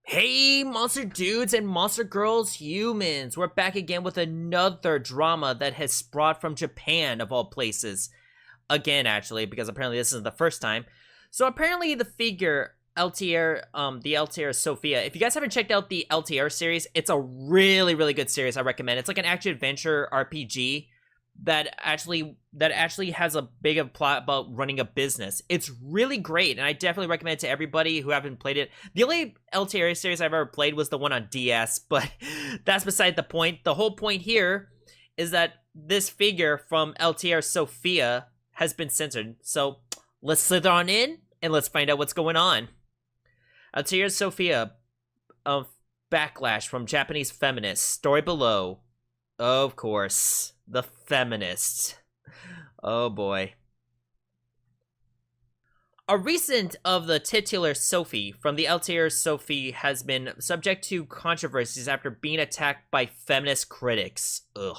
Hey, monster dudes and monster girls, humans! We're back again with another drama that has brought from Japan, of all places. Again, actually, because apparently this isn't the first time. So apparently the figure, the Atelier Sophie, if you guys haven't checked out the Atelier series, it's a really, really good series, I recommend. It's like an action-adventure RPG that actually has a big of plot about running a business. It's really great, and I definitely recommend it to everybody who haven't played it. The only Atelier series I've ever played was the one on DS, but that's beside the point. The whole point here is that this figure from Atelier Sophie has been censored. So let's slither on in and let's find out what's going on. Atelier Sophie, of backlash from Japanese feminists. Story below. Of course, the feminists. Oh boy. A recent of the titular Sophie from the Atelier Sophie has been subject to controversies after being attacked by feminist critics. Ugh.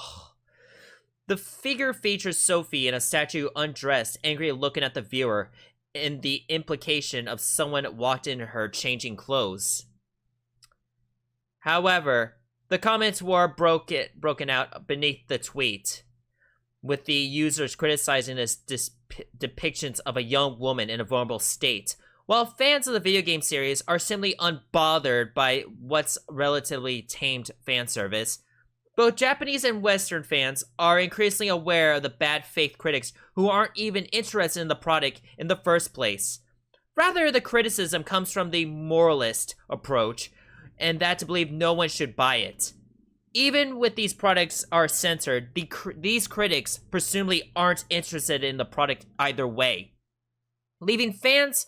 The figure features Sophie in a statue undressed, angry looking at the viewer, and the implication of someone walked in her changing clothes. However, the comments were broken out beneath the tweet, with the users criticizing this depictions of a young woman in a vulnerable state, while fans of the video game series are simply unbothered by what's relatively tamed fan service. Both Japanese and Western fans are increasingly aware of the bad faith critics who aren't even interested in the product in the first place. Rather, the criticism comes from the moralist approach, and that to believe no one should buy it. Even with these products are censored, these critics presumably aren't interested in the product either way, leaving fans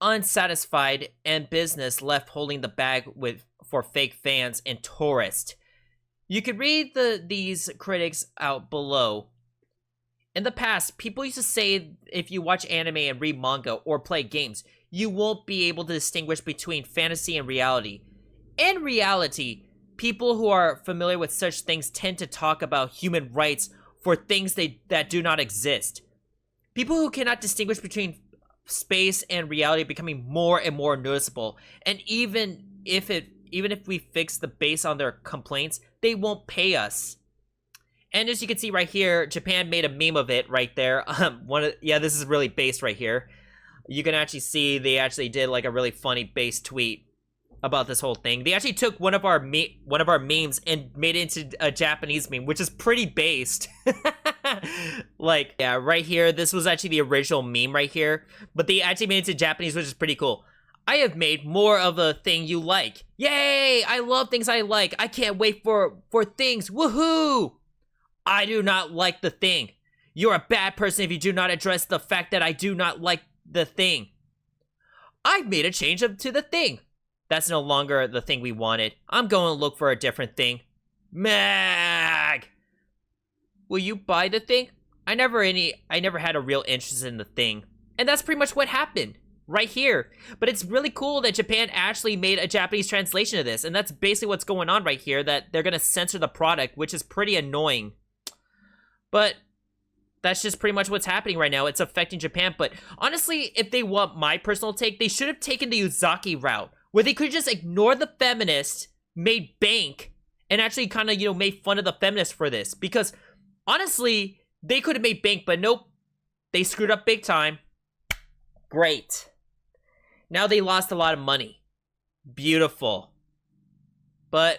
unsatisfied and business left holding the bag for fake fans and tourists. You could read these critics out below. In the past, people used to say if you watch anime and read manga or play games, you won't be able to distinguish between fantasy and reality. In reality, people who are familiar with such things tend to talk about human rights for things that do not exist. People who cannot distinguish between space and reality are becoming more and more noticeable, and even if we fix the base on their complaints, they won't pay us. And as you can see right here, Japan made a meme of it right there. This is really based right here. You can actually see they actually did like a really funny base tweet about this whole thing. They actually took one of our memes and made it into a Japanese meme, which is pretty based. Like, yeah, right here, this was actually the original meme right here, but they actually made it to Japanese, which is pretty cool. I have made more of a thing you like. Yay! I love things I like. I can't wait for things. Woohoo! I do not like the thing. You're a bad person if you do not address the fact that I do not like the thing. I've made a change to the thing. That's no longer the thing we wanted. I'm going to look for a different thing. Mag! Will you buy the thing? I never had a real interest in the thing. And that's pretty much what happened. Right here. But it's really cool that Japan actually made a Japanese translation of this. And that's basically what's going on right here. That they're going to censor the product, which is pretty annoying. But that's just pretty much what's happening right now. It's affecting Japan. But honestly, if they want my personal take, they should have taken the Uzaki route, where they could just ignore the feminists, made bank, and actually kind of, made fun of the feminists for this. Because, honestly, they could have made bank, but nope. They screwed up big time. Great. Now they lost a lot of money. Beautiful. But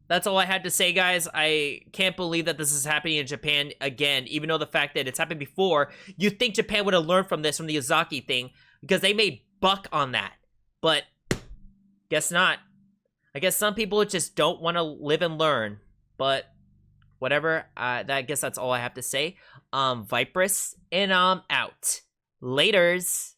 that's all I had to say, guys. I can't believe that this is happening in Japan again, even though the fact that it's happened before. You'd think Japan would have learned from this, from the Uzaki thing, because they made buck on that. But guess not. I guess some people just don't want to live and learn. But whatever. I guess that's all I have to say. Viperous, and I'm out. Laters.